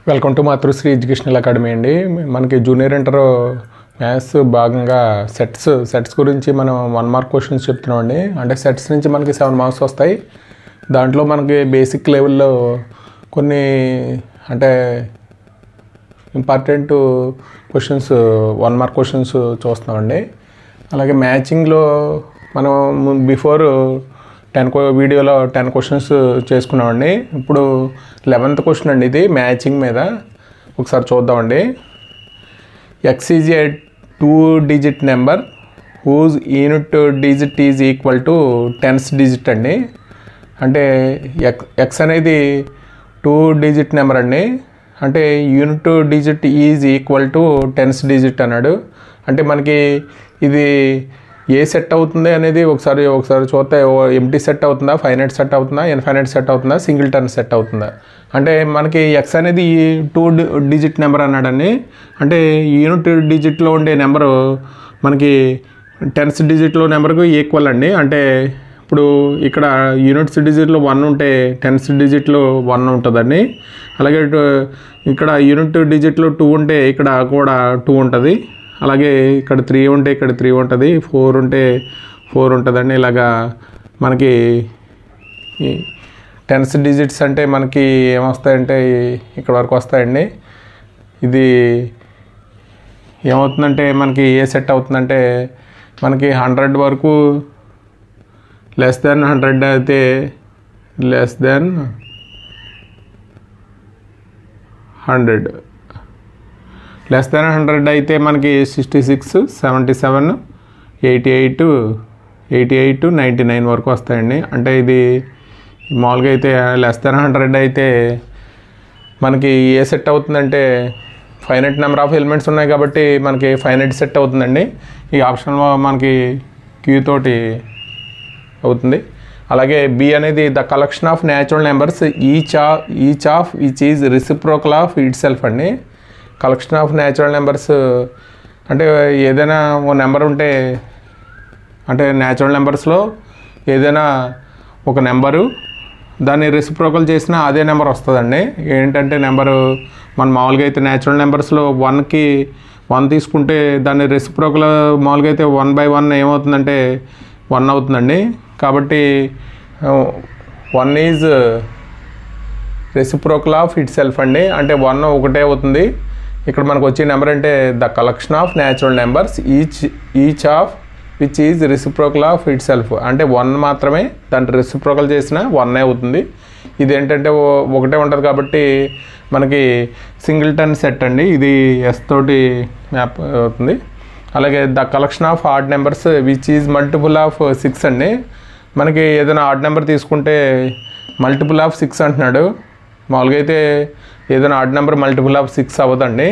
Welcome to Matrusri educational academy అండి. మనకి junior inter maths భాగంగా సెట్స్ గురించి మనం 1 మార్క్ క్వశ్చన్స్ చెప్తున్నాం అండి. అంటే సెట్స్ నుంచి మనకి 7 మార్క్స్ వస్తాయి. దాంట్లో మనకి బేసిక్ లెవెల్లో కొన్ని అంటే ఇంపార్టెంట్ క్వశ్చన్స్ 1 మార్క్ క్వశ్చన్స్ చూస్తున్నామండి. అలాగే మ్యాచింగ్లో మనం బిఫోర్ వీడియోలో 10 క్వశ్చన్స్ చేసుకున్నామండి. ఇప్పుడు 11th క్వశ్చన్ అండి. ఇది మ్యాచింగ్ మీద ఒకసారి చూద్దామండి. X is a 2-digit number whose unit digit is equal to 10th digit అండి. అంటే ఎక్స్ అనేది 2-digit నెంబర్ అండి. అంటే unit digit is equal to 10th digit అన్నాడు. అంటే మనకి ఇది ఏ సెట్ అవుతుంది అనేది ఒకసారి చూస్తే ఎంటీ సెట్ అవుతుందా, ఫైనైట్ సెట్ అవుతుందా, ఇన్ఫైనైట్ సెట్ అవుతుందా, సింగిల్టన్ సెట్ అవుతుందా. అంటే మనకి ఎక్స్ అనేది 2-digit నెంబర్ అన్నాడని, అంటే యూనిట్ డిజిట్లో ఉండే నెంబరు మనకి 10th digitలో నెంబర్కు ఈక్వల్ అండి. అంటే ఇప్పుడు ఇక్కడ యూనిట్స్ డిజిట్లో 1 ఉంటే 10th digitలో 1 ఉంటుందండి. అలాగే ఇక్కడ యూనిట్ డిజిట్లో 2 ఉంటే ఇక్కడ కూడా 2 ఉంటుంది. అలాగే ఇక్కడ 3 ఉంటే ఇక్కడ 3 ఉంటుంది, 4 ఉంటే 4 ఉంటుందండి. ఇలాగా మనకి 10th digits అంటే మనకి ఏమొస్తాయంటే ఇక్కడ వరకు వస్తాయండి. ఇది ఏమవుతుందంటే మనకి ఏ సెట్ అవుతుందంటే మనకి 100 వరకు లెస్ దెన్ 100 అయితే లెస్ దెన్ 100 లెస్ దెన్ 100 అయితే మనకి 66, 77, 88, 99 వరకు వస్తాయండి. అంటే ఇది మామూలుగా అయితే లెస్ దెన్ 100 అయితే మనకి ఏ సెట్ అవుతుందంటే ఫైనైట్ నెంబర్ ఆఫ్ ఎలిమెంట్స్ ఉన్నాయి కాబట్టి మనకి ఫైనైట్ సెట్ అవుతుందండి. ఈ ఆప్షన్ మనకి క్యూ తోటి అవుతుంది. అలాగే బి అనేది the collection of natural numbers each of which is reciprocal of it self అండి. కలెక్షన్ ఆఫ్ న్యాచురల్ నెంబర్స్ అంటే ఏదైనా ఓ నెంబర్ ఉంటే అంటే న్యాచురల్ నెంబర్స్లో ఏదైనా ఒక నెంబరు దాన్ని రెసిప్రోకల్ చేసినా అదే నెంబర్ వస్తుందండి. ఏంటంటే నెంబరు మన మామూలుగా అయితే న్యాచురల్ నెంబర్స్లో 1కి 1 తీసుకుంటే దాన్ని రెసిప్రోకల్ మామూలుగా అయితే 1/1 ఏమవుతుందంటే 1 అవుతుందండి. కాబట్టి 1 is reciprocal of it self అండి. అంటే 1 ఒకటే అవుతుంది. ఇక్కడ మనకు వచ్చే నెంబర్ అంటే the collection of natural numbers each of which is reciprocal of it self. అంటే 1 మాత్రమే దాన్ని రెసిప్రోకల్ చేసిన 1 అవుతుంది. ఇది ఏంటంటే ఒకటే ఉంటుంది కాబట్టి మనకి సింగిల్టన్ సెట్ అండి. ఇది ఎస్ తోటి మ్యాప్ అవుతుంది. అలాగే the collection of odd numbers which is multiple of 6 అండి. మనకి ఏదైనా ఆడ్ నెంబర్ తీసుకుంటే మల్టిపుల్ ఆఫ్ 6 అంటున్నాడు. మామూలుగా అయితే ఏదైనా ఆడ్ నెంబర్ మల్టిపుల్ ఆఫ్ 6 అవ్వదండి.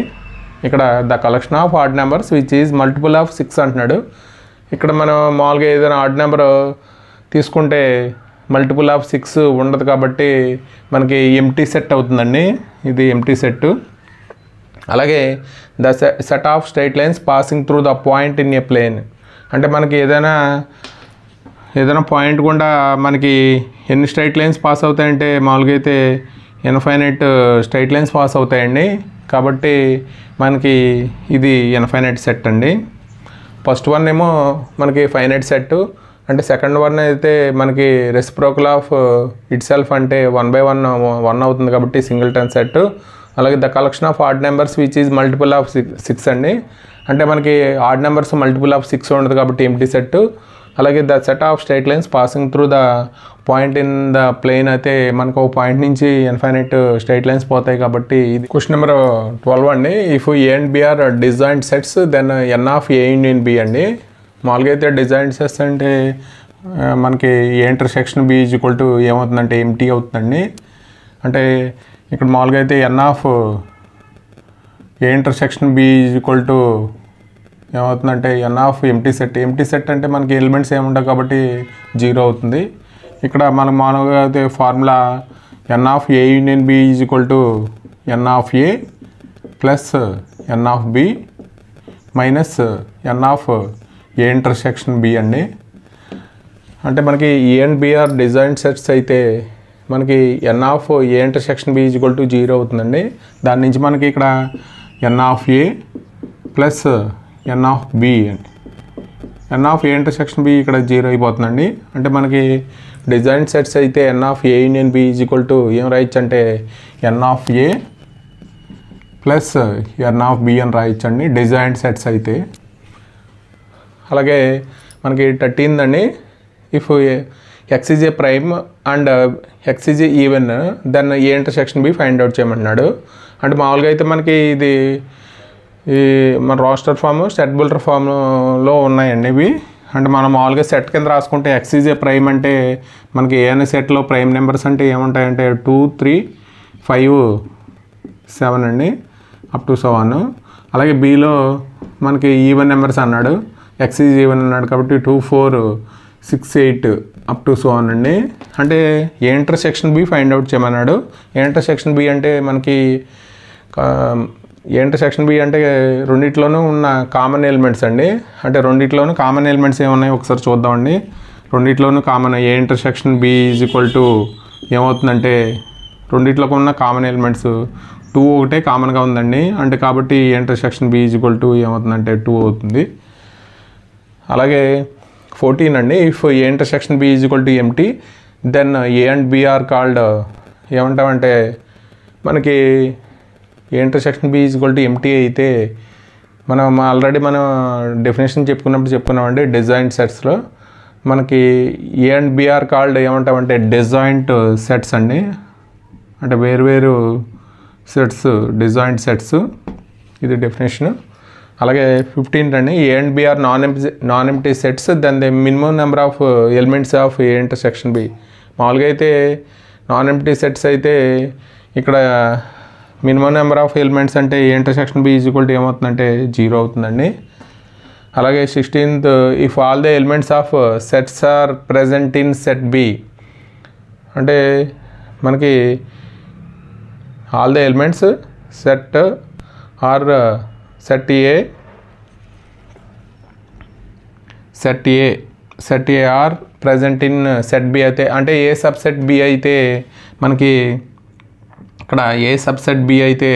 ఇక్కడ the collection of odd numbers which is multiple of 6 అంటున్నాడు. ఇక్కడ మనం మామూలుగా ఏదైనా ఆడ్ నెంబర్ తీసుకుంటే మల్టిపుల్ ఆఫ్ 6 ఉండదు కాబట్టి మనకి ఎంటీ సెట్ అవుతుందండి. ఇది ఎంటీ సెట్. అలాగే the set of straight lines passing through the point in a plane. అంటే మనకి ఏదైనా పాయింట్ గుండా మనకి ఎన్ని స్ట్రైట్ లైన్స్ పాస్ అవుతాయంటే మామూలుగా అయితే ఇన్ఫైనైట్ స్ట్రైట్ లైన్స్ పాస్ అవుతాయండి. కాబట్టి మనకి ఇది ఇన్ఫైనైట్ సెట్ అండి. ఫస్ట్ వన్ ఏమో మనకి ఫైనైట్ సెట్. అంటే సెకండ్ వన్ అయితే మనకి రెసిప్రోకల్ ఆఫ్ ఇట్ సెల్ఫ్ అంటే 1/1 అవుతుంది కాబట్టి సింగిల్టన్ సెట్. అలాగే the collection of odd numbers which is multiple of 6 అండి. అంటే మనకి ఆడ్ నెంబర్స్ మల్టిపుల్ ఆఫ్ 6 ఉండదు కాబట్టి ఎంటీ సెట్. అలాగే the set of straight lines passing through the point in the plane అయితే మనకు ఒక పాయింట్ నుంచి ఇన్ఫైనైట్ స్ట్రైట్ లైన్స్ పోతాయి కాబట్టి ఇది క్వశ్చన్ నెంబర్ 12 అండి. If A and B are disjoint sets then N of A union B అండి. మామూలుగా అయితే డిజాయింట్ సెట్స్ అంటే మనకి A intersection B is equal to ఏమవుతుందంటే ఎంటీ అవుతుందండి. అంటే ఇక్కడ మామూలుగా అయితే N of A intersection B is equal to ఏమవుతుందంటే ఎన్ ఆఫ్ ఎంటీ సెట్ అంటే మనకి ఎలిమెంట్స్ ఏముండవు కాబట్టి 0 అవుతుంది. ఇక్కడ మనం మామూలుగా అయితే formula N of A union B is equal to N of A plus N of B minus N of A intersection B అండి. అంటే మనకి A and B are disjoint sets అయితే మనకి N of A intersection B is equal to 0 అవుతుందండి. దాని నుంచి మనకి ఇక్కడ N of A plus N of B అండి. N of A intersection B ఇక్కడ 0 అయిపోతుందండి. అంటే మనకి డిజైన్ సెట్స్ అయితే N of A union B is equal to ఏం రాయొచ్చు అంటే N of A plus N of B అని రాయొచ్చండి డిజైన్ సెట్స్ అయితే. అలాగే మనకి 13 అండి, if X is a prime and X is even then A intersection B find out చేయమంటున్నాడు. అంటే మామూలుగా అయితే మనకి ఇది ఈ మన రోస్టర్ ఫామ్ సెట్ బిల్డర్ ఫామ్లో ఉన్నాయండి ఇవి. అంటే మనం మామూలుగా సెట్ కింద రాసుకుంటే ఎక్స్ ఈజ్ ఏ ప్రైమ్ అంటే మనకి ఏ అనే సెట్లో ప్రైమ్ నెంబర్స్ అంటే ఏముంటాయంటే 2, 3, 5, 7 అండి అప్ టు 7. అలాగే బీలో మనకి ఈవెన్ నెంబర్స్ అన్నాడు, ఎక్స్ ఈజ్ ఈవెన్ అన్నాడు కాబట్టి 2, 4, 6, 8 అప్ టు 7 అండి. అంటే A intersection B find out చేయమన్నాడు. ఏ ఇంటర్సెక్షన్ బి అంటే మనకి ఏ ఇంటర్సెక్షన్ బి అంటే రెండిట్లోనూ ఉన్న కామన్ ఎలిమెంట్స్ అండి. అంటే రెండిట్లోనూ కామన్ ఎలిమెంట్స్ ఏమున్నాయి ఒకసారి చూద్దామండి. రెండిట్లోనూ common A intersection B is equal to ఏమవుతుందంటే రెండిట్లోకి ఉన్న కామన్ ఎలిమెంట్స్ 2 ఒకటే కామన్గా ఉందండి. అంటే కాబట్టి A intersection B is equal to ఏమవుతుందంటే 2 అవుతుంది. అలాగే 14 అండి, if A intersection B is equal to empty then A and B are called ఏమంటామంటే మనకి A intersection B is equal to empty అయితే మనం ఆల్రెడీ మనం డెఫినేషన్ చెప్పుకున్నామండి డిజైన్ సెట్స్లో. మనకి A and B are called ఏమంటామంటే డిజాయింట్ సెట్స్ అండి. అంటే వేరు సెట్స్ డిజాయింట్ సెట్స్, ఇది డెఫినేషన్. అలాగే 15 అండి, A and B are non empty sets then the minimum number of elements of A intersection B. మామూలుగా అయితే నాన్ ఎంప్టీ సెట్స్ అయితే ఇక్కడ మినిమం నెంబర్ ఆఫ్ ఎలిమెంట్స్ అంటే A intersection B is equal to ఏమవుతుందంటే 0 అవుతుందండి. అలాగే 16th, if all the elements of sets are present in set B. అంటే మనకి all the elements set are set A are present in set B అయితే అంటే A subset B అయితే మనకి ఇక్కడ ఏ సబ్సెట్ బి అయితే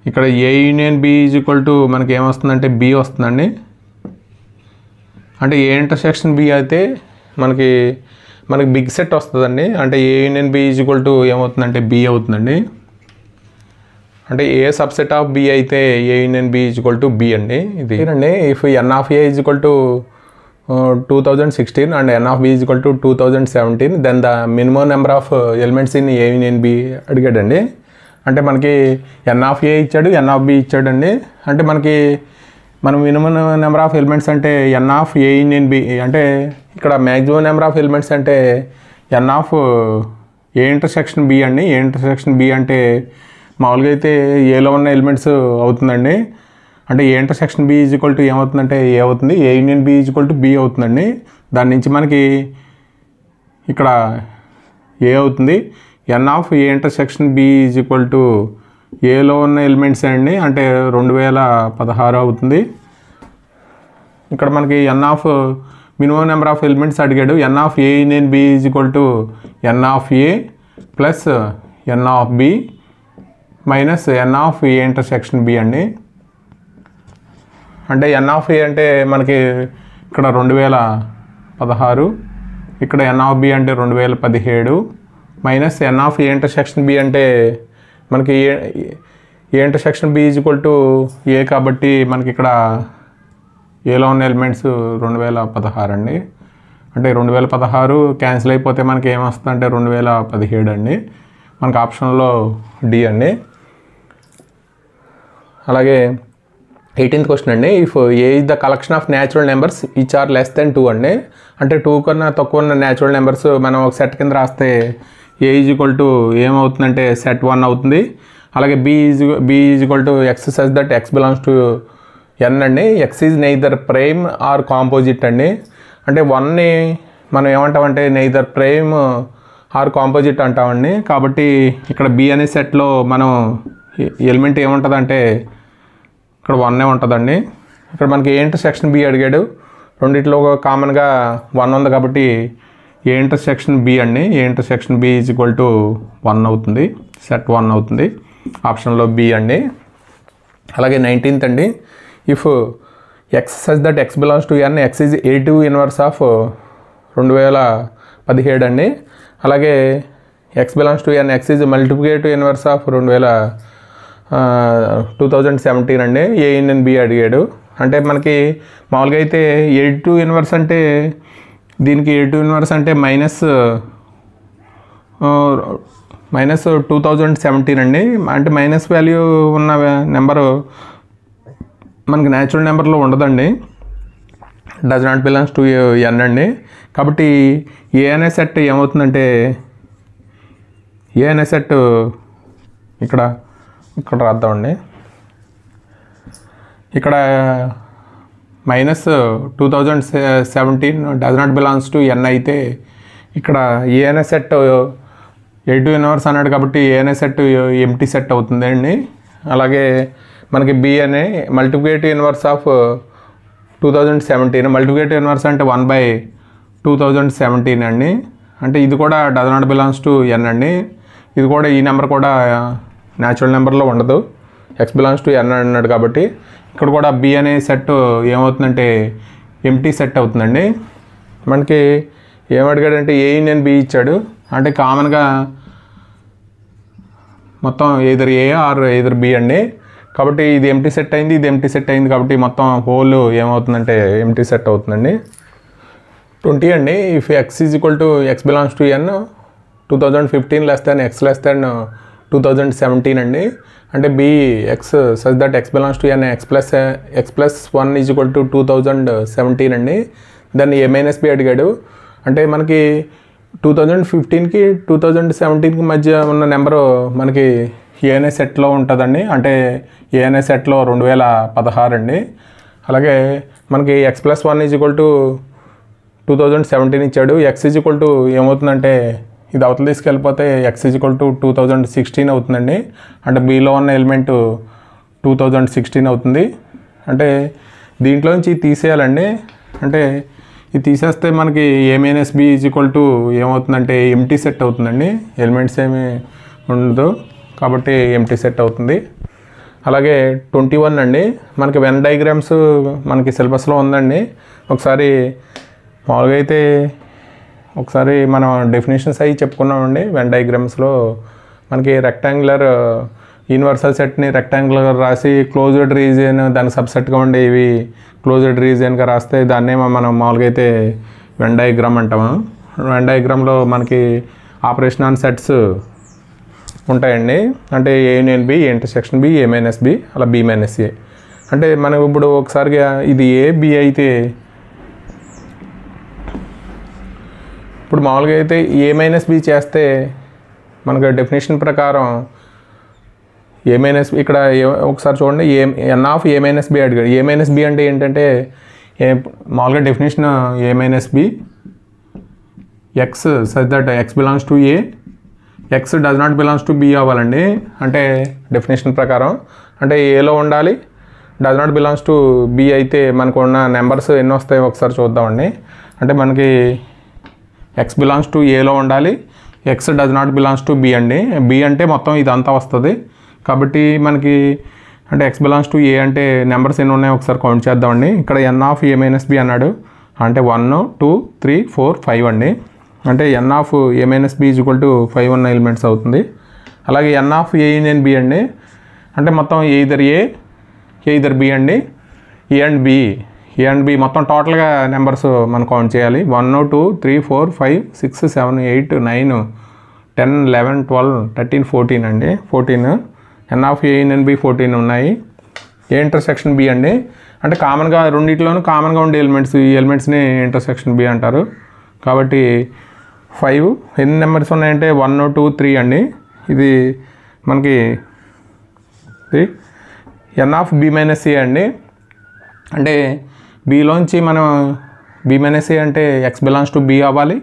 ఇక్కడ A union B is equal to మనకి ఏమొస్తుందంటే బి వస్తుందండి. అంటే ఏ ఇంటర్సెక్షన్ బి అయితే మనకి బిగ్ సెట్ వస్తుందండి. అంటే A union B is equal to ఏమవుతుందంటే బి అవుతుందండి. అంటే ఏ సబ్సెట్ ఆఫ్ బి అయితే A union B is equal to B అండి. ఇది అండి, if N of A is equal to 2016 and n of b is equal to 2017 then the minimum number of elements in a union b అడిగాడండి. అంటే మనకి n of a ఇచ్చాడు, n of b ఇచ్చాడండి. అంటే మనకి మనం మినిమం నెంబర్ ఆఫ్ ఎలిమెంట్స్ అంటే n of a union b అంటే ఇక్కడ మ్యాక్సిమం నెంబర్ ఆఫ్ ఎలిమెంట్స్ అంటే n of a intersection b అండి. ఏ ఇంటర్సెక్షన్ b అంటే మామూలుగా అయితే ఏలో ఉన్న ఎలిమెంట్స్ అవుతుందండి. అంటే A intersection B is equal to ఏమవుతుందంటే ఏ అవుతుంది, A union B is equal to B అవుతుందండి. దాని నుంచి మనకి ఇక్కడ ఏ అవుతుంది, N of A intersection B is equal to ఏలో ఉన్న ఎలిమెంట్స్ అండి. అంటే 2016 అవుతుంది. ఇక్కడ మనకి N of minimum number of elements అడిగాడు. N of A union B is equal to N of A plus N of B minus N of A intersection B అండి. అంటే ఎన్ ఆఫ్ ఏ అంటే మనకి ఇక్కడ 2016, ఇక్కడ ఎన్ ఆఫ్ బి అంటే 2017 minus N of A intersection B అంటే మనకి A intersection B is equal to A కాబట్టి మనకి ఇక్కడ ఏలో ఉన్న ఎలిమెంట్స్ 2016 అండి. అంటే 2016 క్యాన్సిల్ అయిపోతే మనకి ఏమొస్తుంది అంటే 2017 అండి. మనకి ఆప్షన్లో డి అండి. అలాగే 18th క్వశ్చన్ అండి, if A is the collection of natural numbers which are less then 2 అండి. అంటే 2 కన్నా తక్కువ ఉన్న న్యాచురల్ నెంబర్స్ మనం ఒక సెట్ కింద రాస్తే ఏ ఈజ్ ఈక్వల్ టు ఏమవుతుందంటే సెట్ 1 అవుతుంది. అలాగే B is equal to X such that X belongs to N అండి. X is neither prime or composite అండి. అంటే 1ని మనం ఏమంటామంటే నెయిదర్ ప్రైమ్ ఆర్ కాంపోజిట్ అంటామండి. కాబట్టి ఇక్కడ బి అనే సెట్లో మనం ఎలిమెంట్ ఏముంటుందంటే ఇక్కడ 1 ఉంటుందండి. ఇక్కడ మనకి ఏ ఇంటర్సెక్షన్ బి అడిగాడు, రెండిట్లో కామన్గా 1 ఉంది కాబట్టి ఏ ఇంటర్సెక్షన్ బి అండి. A intersection B is equal to 1 అవుతుంది, సెట్ 1 అవుతుంది, ఆప్షన్లో బి అండి. అలాగే 19th అండి, if X such that X belongs to N, X is A2 inverse of 2017 అండి. అలాగే X belongs to N, X is multiplicative inverse of 2017 అండి. ఏ in B అడిగాడు. అంటే మనకి మామూలుగా అయితే A2 ఇన్వర్స్ అంటే దీనికి A2 ఇన్వర్స్ అంటే మైనస్ 2017 అండి. అంటే మైనస్ వాల్యూ ఉన్న నెంబరు మనకి న్యాచురల్ నెంబర్లో ఉండదండి, does not belongs to N అండి. కాబట్టి ఏ అనే సెట్ ఏమవుతుందంటే, ఏ అనే సెట్ ఇక్కడ రాద్దామండి. ఇక్కడ minus 2017 does not belongs to N అయితే, ఇక్కడ ఏ అనే సెట్ A2 ఇన్వర్స్ అన్నాడు కాబట్టి ఏ అనే సెట్ ఎంటీ సెట్ అవుతుంది అండి. అలాగే మనకి బి అనే multiplicative inverse of 2017, multiplicative inverse అంటే 1/2017 అండి. అంటే ఇది కూడా does not belongs to N అండి. ఇది కూడా ఈ నెంబర్ కూడా న్యాచురల్ నెంబర్లో ఉండదు, ఎక్స్ బిలాంగ్స్ టు ఎన్ అన్నాడు కాబట్టి ఇక్కడ కూడా బి అనే సెట్ ఏమవుతుందంటే ఎంటీ సెట్ అవుతుందండి. మనకి ఏమడిగాడంటే ఏ ఇన్ బి ఇచ్చాడు. అంటే కామన్గా మొత్తం either A or either B అండి. కాబట్టి ఇది ఎంటీ సెట్ అయింది, ఇది ఎంటీ సెట్ అయింది, కాబట్టి మొత్తం హోల్ ఏమవుతుందంటే ఎంటీ సెట్ అవుతుందండి. 20 అండి, if X is equal to X belongs to N 2015 less than X less than 2017 అండి. అంటే B X such that X belongs to N X plus 1 is equal to 2017 అండి. దాన్ని ఏ మైనస్ బి అడిగాడు. అంటే మనకి 2015కి 2017కి మధ్య ఉన్న నెంబరు మనకి ఏఎన్ఏ సెట్లో ఉంటుందండి. అంటే ఏఎన్ఏ సెట్లో 2016 అండి. అలాగే మనకి X plus 1 is equal to 2017 ఇచ్చాడు. ఎక్స్ ఈజ్ ఈక్వల్ టు ఏమవుతుందంటే ఇది అవతల తీసుకెళ్ళిపోతే ఎక్స్ ఈజ్ ఈక్వల్ టు 2016 అవుతుందండి. అంటే బీలో ఉన్న ఎలిమెంట్ 2016 అవుతుంది. అంటే దీంట్లో నుంచి తీసేయాలండి. అంటే ఇది తీసేస్తే మనకి A minus B is equal to ఏమవుతుందంటే ఎంటీ సెట్ అవుతుందండి. ఎలిమెంట్స్ ఏమీ ఉండదు కాబట్టి ఎంటీ సెట్ అవుతుంది. అలాగే 21 అండి, మనకి వెన్ డయాగ్రామ్స్ మనకి సిలబస్లో ఉందండి. ఒకసారి మామూలుగా అయితే ఒకసారి మనం డెఫినేషన్స్ అవి చెప్పుకున్నామండి. వెన్ డయాగ్రామ్స్లో మనకి రెక్టాంగులర్ యూనివర్సల్ సెట్ని రెక్టాంగులర్ రాసి క్లోజ్డ్ రీజియన్ దానికి సబ్సెట్గా ఉండే ఇవి క్లోజ్డ్ రీజియన్గా రాస్తే దాన్నే మనం మామూలుగా అయితే వెన్ డయాగ్రామ్ అంటాము. వెన్ డయాగ్రామ్లో మనకి ఆపరేషన్ ఆన్ సెట్స్ ఉంటాయండి. అంటే A union B, A intersection B, A minus B, అలా బి మైనస్ ఏ. అంటే మనం ఇప్పుడు ఒకసారిగా ఇది ఏ బి అయితే ఇప్పుడు మామూలుగా అయితే ఏ మైనస్ బి చేస్తే మనకు డెఫినేషన్ ప్రకారం ఏ మైనస్ ఇక్కడ ఒకసారి చూడండి, N of A minus B అడిగాడు. ఏ మైనస్ బి అంటే ఏంటంటే మామూలుగా definition A minus B X such that X belongs to A, X does not belongs to B అవ్వాలండి. అంటే డెఫినేషన్ ప్రకారం అంటే ఏలో ఉండాలి, does not belongs to B అయితే మనకు ఉన్న నెంబర్స్ ఎన్ని వస్తాయో ఒకసారి చూద్దామండి. అంటే మనకి ఎక్స్ బిలాంగ్స్ టు ఏలో ఉండాలి, X does not belongs to B అండి. బి అంటే మొత్తం ఇదంతా వస్తుంది కాబట్టి మనకి అంటే ఎక్స్ బిలాంగ్స్ టు ఏ అంటే నెంబర్స్ ఎన్ని ఉన్నాయో ఒకసారి కౌంట్ చేద్దామండి. ఇక్కడ N of A minus B అన్నాడు. అంటే 1 2 3 4 5 అండి. అంటే N of A minus B is equal to 5 ఉన్న ఎలిమెంట్స్ అవుతుంది. అలాగే N of A union B అండి. అంటే మొత్తం ఎయిదర్ ఏ ఎయిదర్ బి అండి. ఏ అండ్ బి మొత్తం టోటల్గా నెంబర్స్ మనం కౌంట్ చేయాలి. 1 2 3 4 5 6 7 8 9 10 11 12 13 14 అండి. 14 ఎన్ ఆఫ్ ఏ యూనియన్ బి 14 ఉన్నాయి. ఏ ఇంటర్సెక్షన్ బి అండి. అంటే కామన్గా రెండింటిలోనూ కామన్గా ఉండే ఎలిమెంట్స్, ఈ ఎలిమెంట్స్ని ఇంటర్సెక్షన్ బి అంటారు. కాబట్టి 5 ఎన్ని నెంబర్స్ ఉన్నాయంటే 1 2 3 అండి. ఇది మనకి ఎన్ ఆఫ్ బి మైనస్ ఏ అండి. అంటే బీలోంచి మనం బి మైనస్ ఏ అంటే ఎక్స్ బిలాంగ్స్ టు బి అవ్వాలి,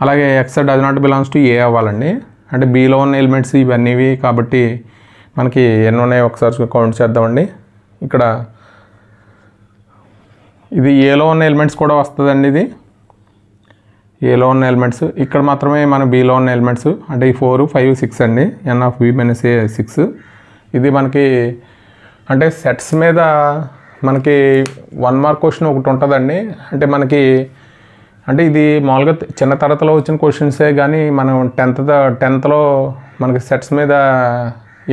అలాగే X does not belongs to A అవ్వాలండి. అంటే బీలో ఉన్న ఎలిమెంట్స్ ఇవన్నీ కాబట్టి మనకి ఎన్ని ఉన్నాయో ఒకసారి కౌంట్ చేద్దామండి. ఇక్కడ ఇది ఏలో ఉన్న ఎలిమెంట్స్ కూడా వస్తుందండి. ఇది ఏలో ఉన్న ఎలిమెంట్స్, ఇక్కడ మాత్రమే మన బీలో ఉన్న ఎలిమెంట్స్ అంటే ఈ 4, 5, 6 అండి. n ఆఫ్ బి మైనస్ ఏ 6. ఇది మనకి అంటే సెట్స్ మీద మనకి 1 మార్క్ క్వశ్చన్ ఒకటి ఉంటుందండి. అంటే మనకి అంటే ఇది మామూలుగా చిన్న తరగతిలో వచ్చిన క్వశ్చన్సే కానీ మనం 10థలో మనకి సెట్స్ మీద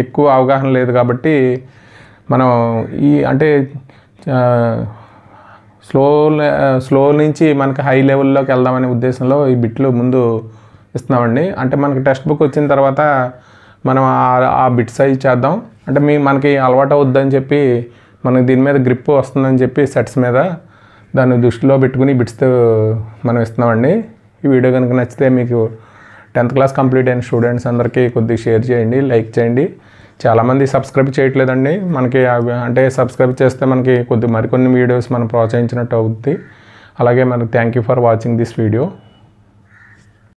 ఎక్కువ అవగాహన లేదు కాబట్టి మనం ఈ అంటే స్లో నుంచి మనకి హై లెవెల్లోకి వెళ్దామనే ఉద్దేశంలో ఈ బిట్లు ముందు ఇస్తున్నామండి. అంటే మనకి టెక్స్ట్ బుక్ వచ్చిన తర్వాత మనం ఆ బిట్ సైజ్ చేద్దాం అంటే మనకి అలవాటు అవుద్దని చెప్పి మనకి దీని మీద గ్రిప్ వస్తుందని చెప్పి సెట్స్ మీద దాన్ని దృష్టిలో పెట్టుకుని బిట్స్తో మనం ఇస్తున్నామండి. ఈ వీడియో కనుక నచ్చితే మీకు 10th క్లాస్ కంప్లీట్ అయిన స్టూడెంట్స్ అందరికీ కొద్దిగా షేర్ చేయండి, లైక్ చేయండి. చాలామంది సబ్స్క్రైబ్ చేయట్లేదండి. మనకి అంటే సబ్స్క్రైబ్ చేస్తే మనకి మరికొన్ని వీడియోస్ మనం ప్రోత్సహించినట్టు అవుతుంది. అలాగే మనకి thank you for watching this video.